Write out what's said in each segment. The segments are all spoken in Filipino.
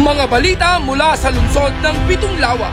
Mga balita mula sa lungsod ng Pitong Lawa.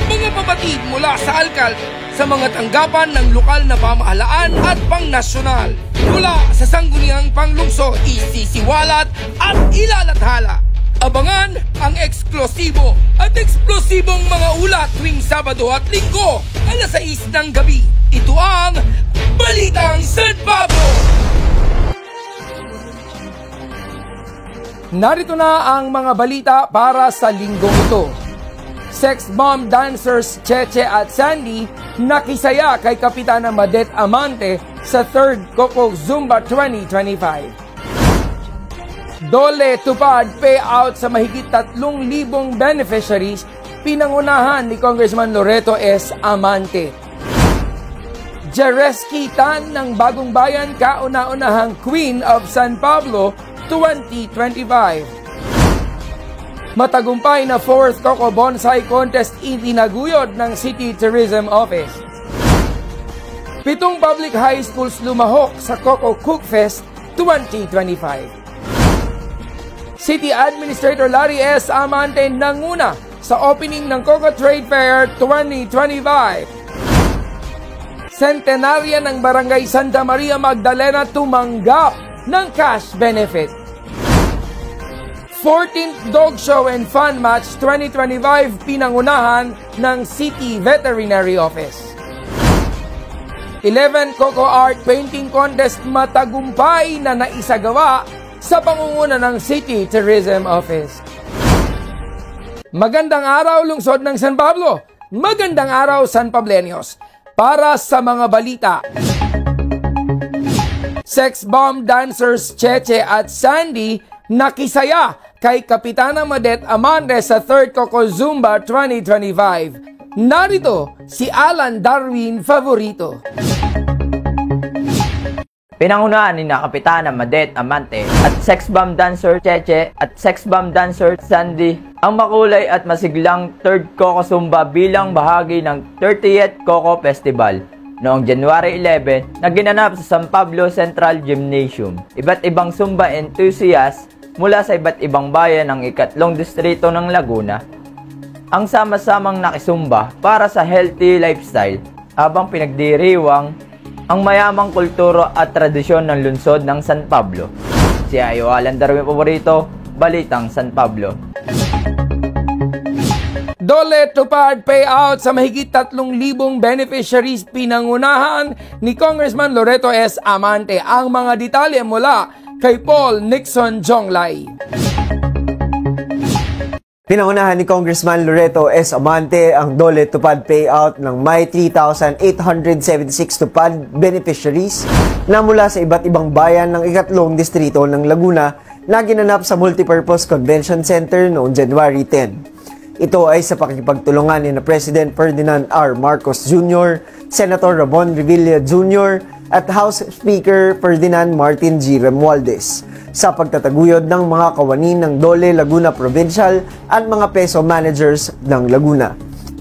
Mga pabatid mula sa alkalde sa mga tanggapan ng lokal na pamahalaan at pangnasyonal. Mula sa sangguniang panglungsod, isisiwalat at ilalathala. Abangan ang eksklusibo at eksplosibong mga ulat tuwing Sabado at Linggo, alas 6 ng gabi. Ito ang Balitang San Pablo! Narito na ang mga balita para sa linggong ito. Sex bomb dancers Cheche at Sandy nakisaya kay Kapitana Madet Amante sa 3rd Coco Zumba 2025. Dole tupad payout sa mahigit 3,000 beneficiaries, pinangunahan ni Congressman Loreto S. Amante. Jereski Tan ng Bagong Bayan kauna-unahang Queen of San Pablo 2025. Matagumpay na 4th Coco Bonsai Contest itinaguyod ng City Tourism Office. 7 public high schools lumahok sa Coco Cook Fest 2025. City Administrator Larry S. Amante nanguna sa opening ng Coco Trade Fair 2025. Centenarya ng Barangay Santa Maria Magdalena tumanggap ng cash benefit. 14th Dog Show and Fun Match 2025 pinangunahan ng City Veterinary Office. 11 Coco Art Painting Contest matagumpay na naisagawa sa pangunguna ng City Tourism Office. Magandang araw lungsod ng San Pablo. Magandang araw San Pableños. Para sa mga balita. Sex bomb dancers Cheche at Sandy nakisaya kay Kapitana Madet Amante sa 3rd Coco Zumba 2025. Narito si Alan Darwin Favorito. Pinangunahan ni Kapitana Madet Amante at sex bomb dancer Cheche at sex bomb dancer Sandy ang makulay at masiglang 3rd Coco Zumba bilang bahagi ng 30th Coco Festival noong January 11 na ginanap sa San Pablo Central Gymnasium. Iba't ibang Zumba enthusiasts mula sa iba't ibang bayan ng ikatlong distrito ng Laguna ang sama-samang nakisumba para sa healthy lifestyle habang pinagdiriwang ang mayamang kulturo at tradisyon ng lungsod ng San Pablo. Si Alan Darwin Favorito, Balitang San Pablo. Dole tupad payout sa mahigit 3,000 beneficiaries pinangunahan ni Congressman Loreto S. Amante. Ang mga detalye mula kay Paul Nixon Jonglay. Pinangunahan ni Congressman Loreto S. Amante ang Dole tupad payout ng may 3,876 tupad beneficiaries na mula sa iba't ibang bayan ng ikatlong distrito ng Laguna na ginanap sa Multipurpose Convention Center noong January 10. Ito ay sa pakikipagtulungan ni President Ferdinand R. Marcos Jr., Senator Ramon Revilla Jr. at House Speaker Ferdinand Martin G. Romualdez sa pagtataguyod ng mga kawani ng Dole Laguna Provincial at mga peso managers ng Laguna.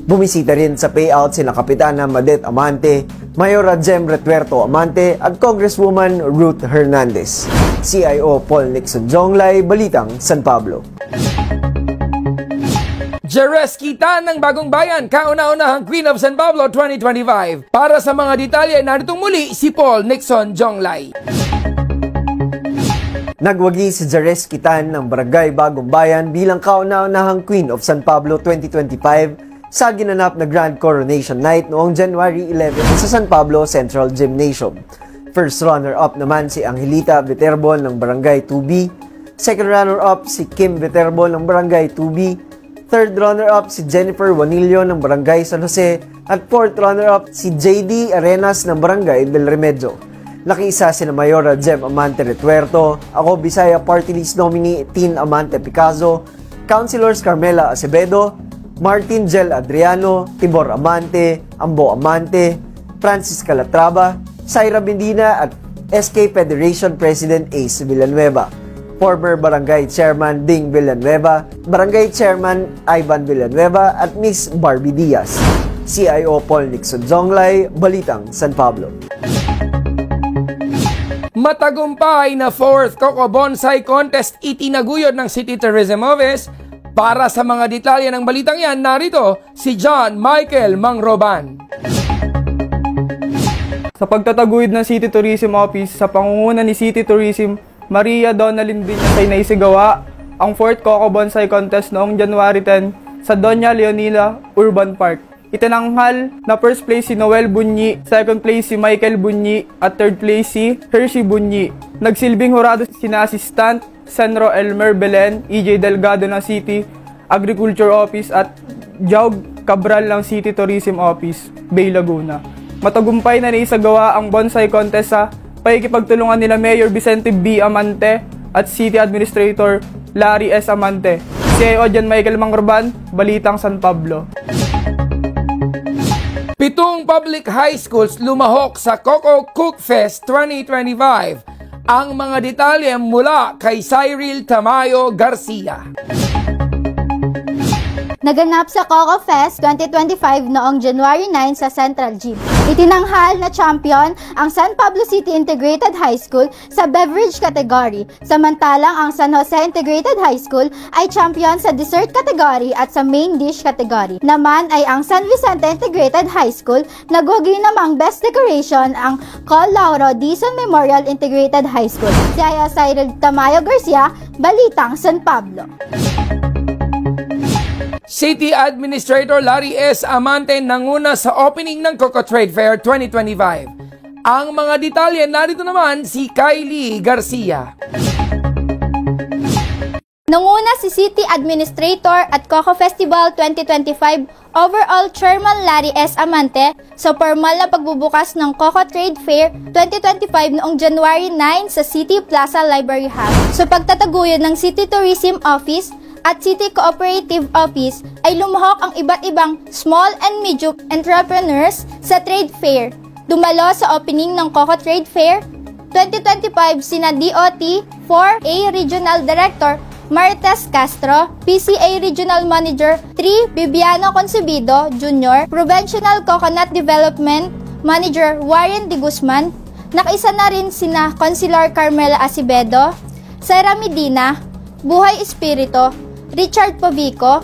Bumisita rin sa payout sina Kapitana Madet Amante, Mayora Jem Retuerto Amante at Congresswoman Ruth Hernandez. CIO Paul Nixon Jonglay, Balitang San Pablo. Jereski Tan ng Bagong Bayan, kauna-unahang Queen of San Pablo 2025. Para sa mga detalye, narito muli si Paul Nixon Jonglay. Nagwagi si Jereski Tan ng Barangay Bagong Bayan bilang kauna-unahang Queen of San Pablo 2025 sa ginanap na Grand Coronation Night noong January 11 sa San Pablo Central Gymnasium. First runner-up naman si Angelita Viterbon ng Barangay 2B, second runner-up si Kim Viterbon ng Barangay 2B, third runner-up si Jennifer Wanillo ng Barangay San Jose at fourth runner-up si JD Arenas ng Barangay Del Remedio. Nakiisa sina Mayora Jem Amante Retuerto, ako Bisaya Party List nominee Tin Amante Picazo, Councilors Carmela Acevedo, Martin Gel Adriano, Tibor Amante, Ambo Amante, Francis Calatrava, Syra Bendina at SK Federation President Ace Villanueva. Former Barangay Chairman Ding Villanueva, Barangay Chairman Ivan Villanueva at Miss Barbie Diaz. CIO Paul Nixon Jonglay, Balitang San Pablo. Matagumpay na 4th Coco Bonsai Contest itinaguyod ng City Tourism Office. Para sa mga detalye ng balitang yan, narito si John Michael Mangroban. Sa pagtataguyod ng City Tourism Office sa pangunguna ni City Tourism, Maria Donalyn Viñas ay naisigawa ang 4th Coco Bonsai Contest noong January 10 sa Doña Leonila Urban Park. Itinanghal na first place si Noel Bunyi, second place si Michael Bunyi, at third place si Hershey Bunyi. Nagsilbing hurado sina Assistant Senro Elmer Belen, EJ Delgado ng City Agriculture Office at Jaug Cabral ng City Tourism Office, Bay Laguna. Matagumpay na naisagawa ang bonsai contest sa pakikipagtulungan nila Mayor Vicente B. Amante at City Administrator Larry S. Amante. CIO John Michael Mangroban, Balitang San Pablo. 7 public high schools lumahok sa Coco Cook Fest 2025. Ang mga detalye mula kay Cyril Tamayo Garcia. Naganap sa Coco Fest 2025 noong January 9 sa Central Gym. Itinanghal na champion ang San Pablo City Integrated High School sa beverage category, samantalang ang San Jose Integrated High School ay champion sa dessert category at sa main dish category. Naman ay ang San Vicente Integrated High School, nagwagi namang best decoration ang Col Lauro Dizon Memorial Integrated High School. CIO Cyril Tamayo Garcia, Balitang San Pablo. City Administrator Larry S. Amante nanguna sa opening ng Coco Trade Fair 2025. Ang mga detalye narito naman si Kylie Garcia. Nanguna si City Administrator at Coco Festival 2025 Overall Chairman Larry S. Amante sa formal na pagbubukas ng Coco Trade Fair 2025 noong January 9 sa City Plaza Library Hall. Sa pagtataguyod ng City Tourism Office at City Cooperative Office ay lumahok ang iba't ibang small and medium entrepreneurs sa trade fair. Dumalo sa opening ng Coco Trade Fair 2025 sina DOT 4A Regional Director Marites Castro, PCA Regional Manager 3 Bibiano Concebido Jr., Provincial Coconut Development Manager Warren De Guzman. Nakaisa na rin sina Councilor Carmela Acevedo, Sara Medina, Buhay Espirito, Richard Pavico,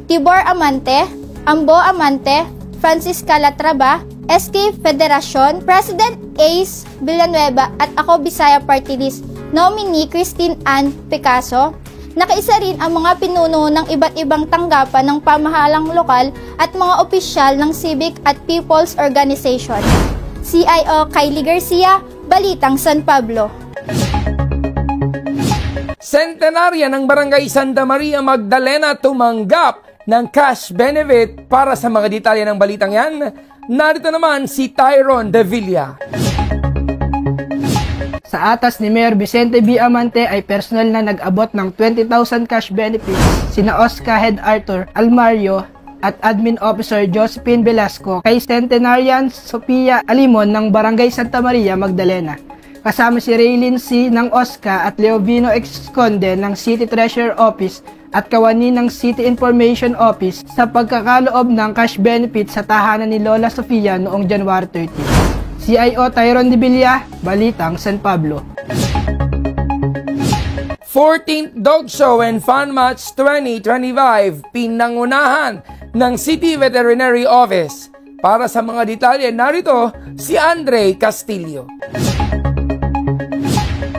Tibor Amante, Ambo Amante, Francis Calatrava, SK Federacion, President Ace Villanueva at ako Bisaya Party List, nominee Christine Ann Picasso. Nakaisa rin ang mga pinuno ng iba't ibang tanggapan ng pamahalang lokal at mga opisyal ng civic at people's organization. CIO Kylie Garcia, Balitang San Pablo. Centenarya ng Barangay Santa Maria Magdalena tumanggap ng cash benefit. Para sa mga detalye ng balitang yan, narito naman si Tyron De Villa. Sa atas ni Mayor Vicente B. Amante ay personal na nag-abot ng 20,000 cash benefits sina Oscar Head Arthur Almario at Admin Officer Josephine Velasco kay Centenarian Sofia Alimon ng Barangay Santa Maria Magdalena. Kasama si Raylin C. ng OSCA at Leovino Exconde ng City Treasurer Office at kawani ng City Information Office sa pagkakaloob ng cash benefit sa tahanan ni Lola Sofia noong January 30. CIO Tyron De Villa, Balitang San Pablo. 14th Dog Show and Fun Match 2025 pinangunahan ng City Veterinary Office. Para sa mga detalye, narito si Andre Castillo.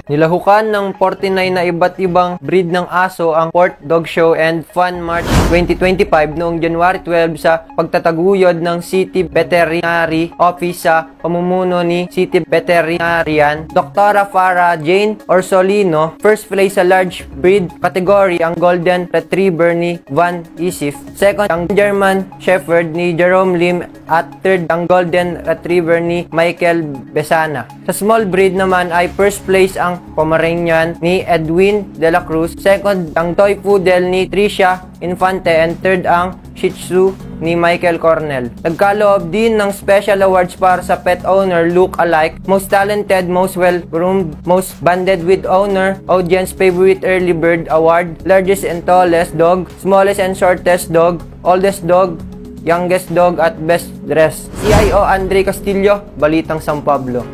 Nilahukan ng 49 na iba't ibang breed ng aso ang 4th Dog Show and Fun March 2025 noong January 12 sa pagtataguyod ng City Veterinary Office sa pamumuno ni City Veterinarian Dr. Farah Jane Orsolino. First place sa large breed category ang Golden Retriever ni Van Isif. Second ang German Shepherd ni Jerome Lim at third ang Golden Retriever ni Michael Besana. Sa small breed naman ay first place ang Pomeranian ni Edwin De La Cruz, second ang Toy Poodle ni Tricia Infante, and third ang Shih Tzu ni Michael Cornell. Nagkaloob din ng special awards para sa pet owner look alike, most talented, most well-groomed, most bonded with owner, audience favorite early bird award, largest and tallest dog, smallest and shortest dog, oldest dog, youngest dog at best dressed. CIO Andre Castillo, Balitang San Pablo.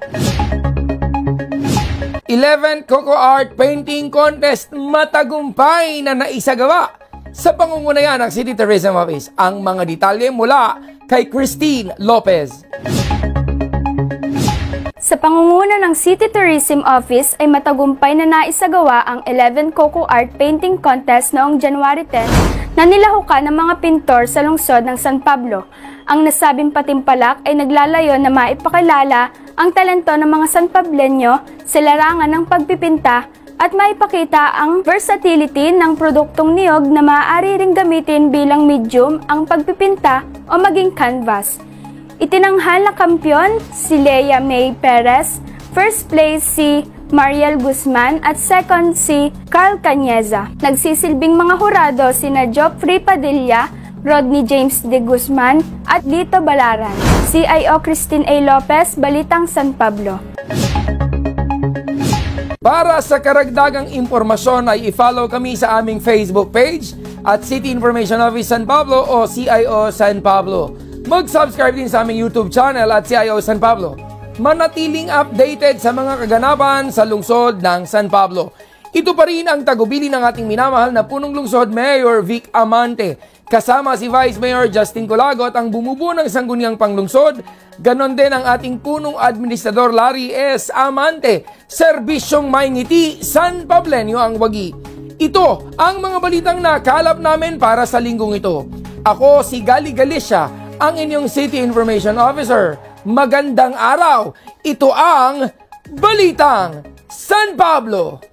11th Coco Art Painting Contest matagumpay na naisagawa sa pangunguna ng City Tourism Office. Ang mga detalye mula kay Christine Lopez. Sa pangunguna ng City Tourism Office ay matagumpay na naisagawa ang 11th Coco Art Painting Contest noong January 10 na nilahukan ng mga pintor sa lungsod ng San Pablo. Ang nasabing patimpalak ay naglalayon na maipakilala ang talento ng mga Sanpableño sa larangan ng pagpipinta at maipakita ang versatility ng produktong niyog na maaari ring gamitin bilang medium ang pagpipinta o maging canvas. Itinanghal na kampyon si Lea May Perez, first place si Mariel Guzman at second si Carl Cañeza. Nagsisilbing mga hurado sina Joffrey Padilla, Rodney James de Guzman at Lito Balaran. CIO Christine A. Lopez, Balitang San Pablo. Para sa karagdagang impormasyon ay i-follow kami sa aming Facebook page at City Information Office San Pablo o CIO San Pablo. Mag-subscribe din sa aming YouTube channel at CIO San Pablo. Manatiling updated sa mga kaganapan sa lungsod ng San Pablo. Ito pa rin ang tagubilin ng ating minamahal na punong lungsod Mayor Vic Amante. Kasama si Vice Mayor Justin Colagot ang bumubuo ng sangguniang panglungsod. Ganon din ang ating punong administrador Larry S. Amante. Serbisyong may ngiti, San Pableño ang wagi. Ito ang mga balitang nakalap namin para sa linggong ito. Ako si Gali Galicia, ang inyong City Information Officer. Magandang araw! Ito ang Balitang San Pablo!